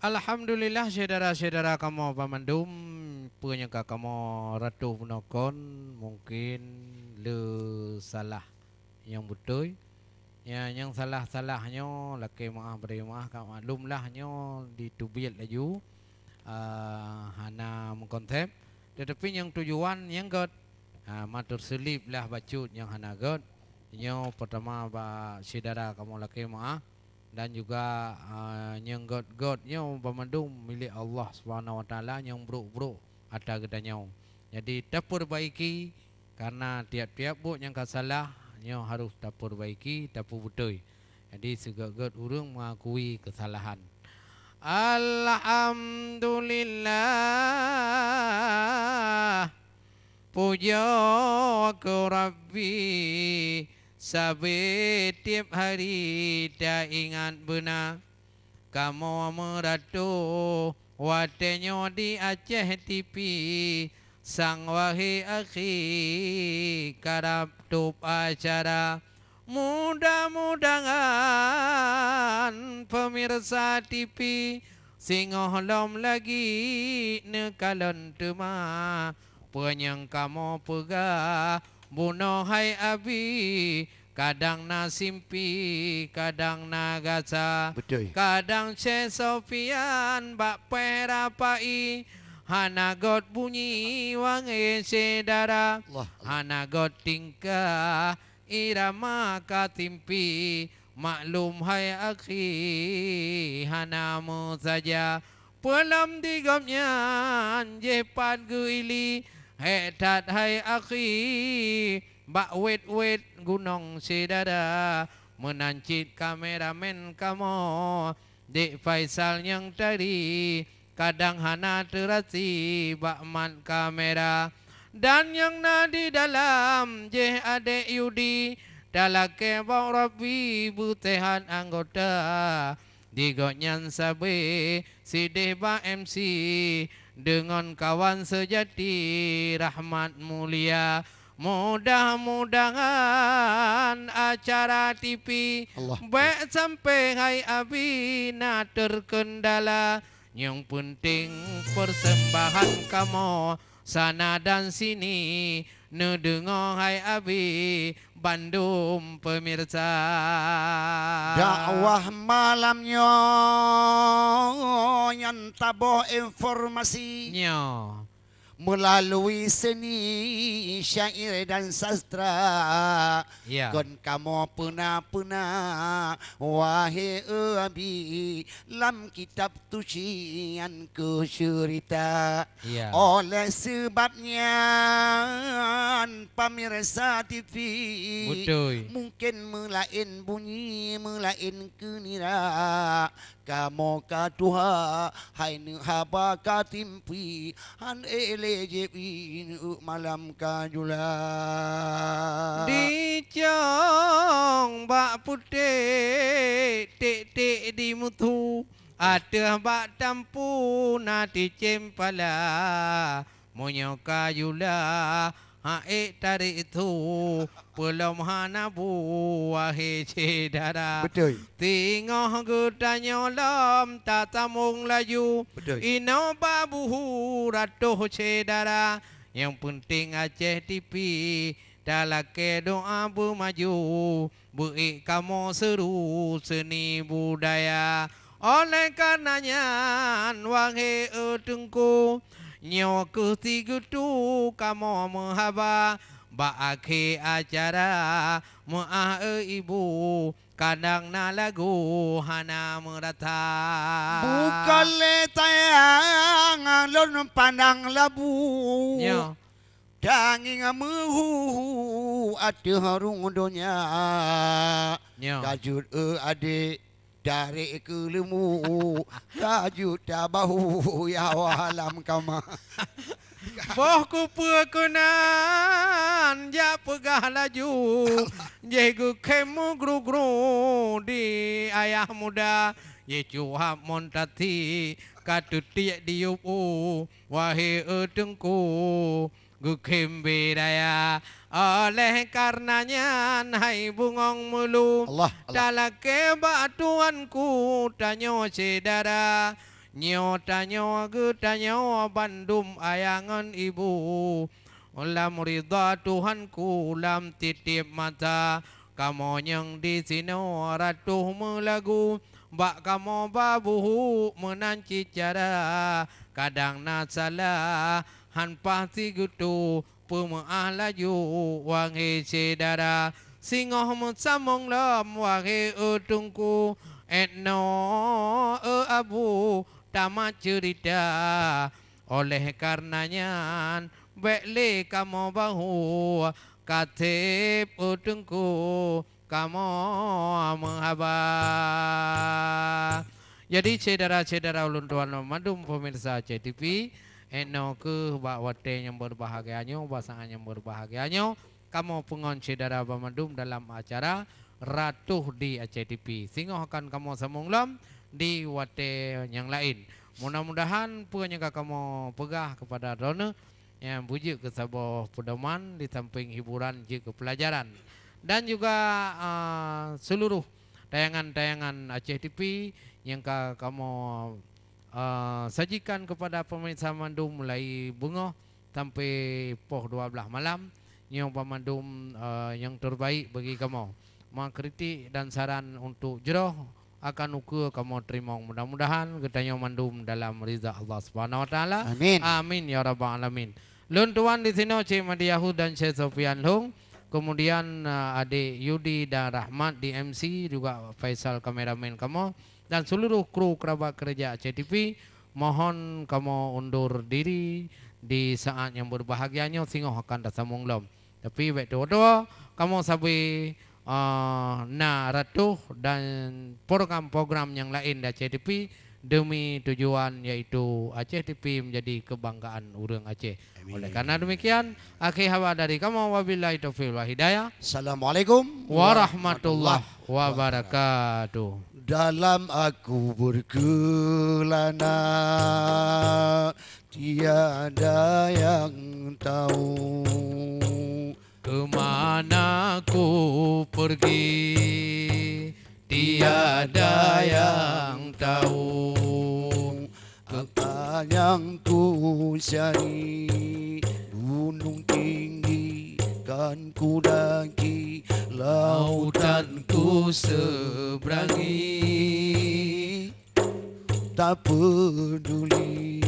Alhamdulillah saudara-saudara kamu pamandum punya kamu ratu penokon mungkin le salah yang betul ya yang salah-salahnya laki maaf beri maaf kau maklum lahnya ditubil laju hana mengkonsep tetapi yang tujuan yang god matur selip lah bacut yang hana god yang pertama ba saudara kamu laki maaf dan juga yang god-godnya pemandung milik Allah Subhanahu Wa Taala yang buruk-buruk ada gedanya. Jadi terperbaiki karena tiap-tiap buat yang salah yang harus terperbaiki betul. Jadi segala orang mengakui kesalahan. Alhamdulillah puja ke Rabbi Sabe tiap hari dah ingat benar kamu meratu watenya di Aceh TV sang wahai akhi karab tup acara mudah-mudahan pemirsa TV singohlom lagi nekalon tema penyang kamu pegah bunuh hai abi kadang na simpi kadang na gaca Betul. kadang Syekh Sofian bak perapai hana god bunyi wangi sedara hana god tingkah irama katimpi maklum hai akhi hanamu saja pelam digomnya jepat guili Hetat hai akhi bak wet gunung sedara menancit kameramen kamu Dek Faisal yang tadi kadang hana terasi bak mat kamera dan yang nadi dalam je adek Yudi dalake bau Rabbi butehan anggota digonyan sabe sideh ba MC dengan kawan sejati rahmat mulia mudah-mudahan acara TV baik sampai hai abina terkendala yang penting persembahan kamu sana dan sini nedengar hai abi Bandung pemirsa dakwah malamnya yang tabuh informasinya melalui seni syair dan sastra kon kamu pernah wahai abi lam kitab tucian ke cerita oleh sebabnya pemirsa TV mungkin melain bunyi melain kenira kamu katuha hai ne haba katimpi han elejebin malam kajula di cong bak putih tik di mutu ada bak tampu nadi cempala monyo kajula hae tarik itu belum hana buah cedara betul tengah gedanya lam tatamung laju betul ino babu ratuh cedara yang penting Aceh TV dalake doa bermaju buik kamu seru seni budaya oleh karenanya wahai tengku nyawa ketiga tu kamu menghaba bak acara muah ibu kadang na lagu hana merata bukan letayang alon pandang labu danging mehu ada harung donya kajut adik dari ke lemu kajut bahu ya walam kama boh ku perkenan ja pegah laju jegu kemu gru di ayah muda ye cuhap montati katuti diupu wahai tengku gukem bedaya oleh karenanya hai bungong mulu dalake batuanku tanyo sedara Nyo tanyo getanyo bandum ayangan ibu. Lam ridha Tuhanku lam titip mata. Kamu yang di sini ratuh melagu. Bak kamu babuhu menanci cara. Kadang nak salah han pasti gitu. Pemaah laju wangi sedara. Singoh samong lam wangi utungku. Etno abu tamat cerita. Oleh karenanya Bekle kamu bahu katib utungku kamu menghaba. Jadi saudara-saudara ulun tuan madum pemirsa CTV eno ke bak wate yang berbahagianya pasangan yang berbahagianya kamu pengon saudara bamadum dalam acara Ratuh di CTV sehingga akan kamu sambung lam di wate yang lain. Mudah-mudahan punya kamu pegah kepada Rona yang bujuk ke sebuah pedoman di samping hiburan juga pelajaran dan juga seluruh tayangan-tayangan Aceh TV yang kamu sajikan kepada pemirsa Mandum mulai bunga sampai poh 12 malam yang pemandum yang terbaik bagi kamu. Kritik dan saran untuk jeroh akan ukur kamu terima mudah-mudahan ketanya mandum dalam rizal Allah Subhanahu wa taala. Amin. Amin ya rabbal alamin. Lun tuan di sini Cik Madiyahu dan Cik Sofian Hung. Kemudian adik Yudi dan Rahmat di MC juga Faisal kameramen kamu dan seluruh kru kerabat kerja CTV mohon kamu undur diri di saat yang berbahagianya sehingga akan tersambung lom. Tapi waktu kamu sabi na ratuh dan program-program yang lain dari CTV demi tujuan yaitu Aceh TV menjadi kebanggaan urang Aceh. Amin. Oleh karena demikian, akhir hawa dari kamu wabillahi taufiq wal hidayah. Assalamualaikum warahmatullahi wabarakatuh. Dalam aku berkelana tiada yang tahu kemana ku pergi tiada yang tahu apa yang ku cari gunung tinggi kan ku daki lautan ku seberangi tak peduli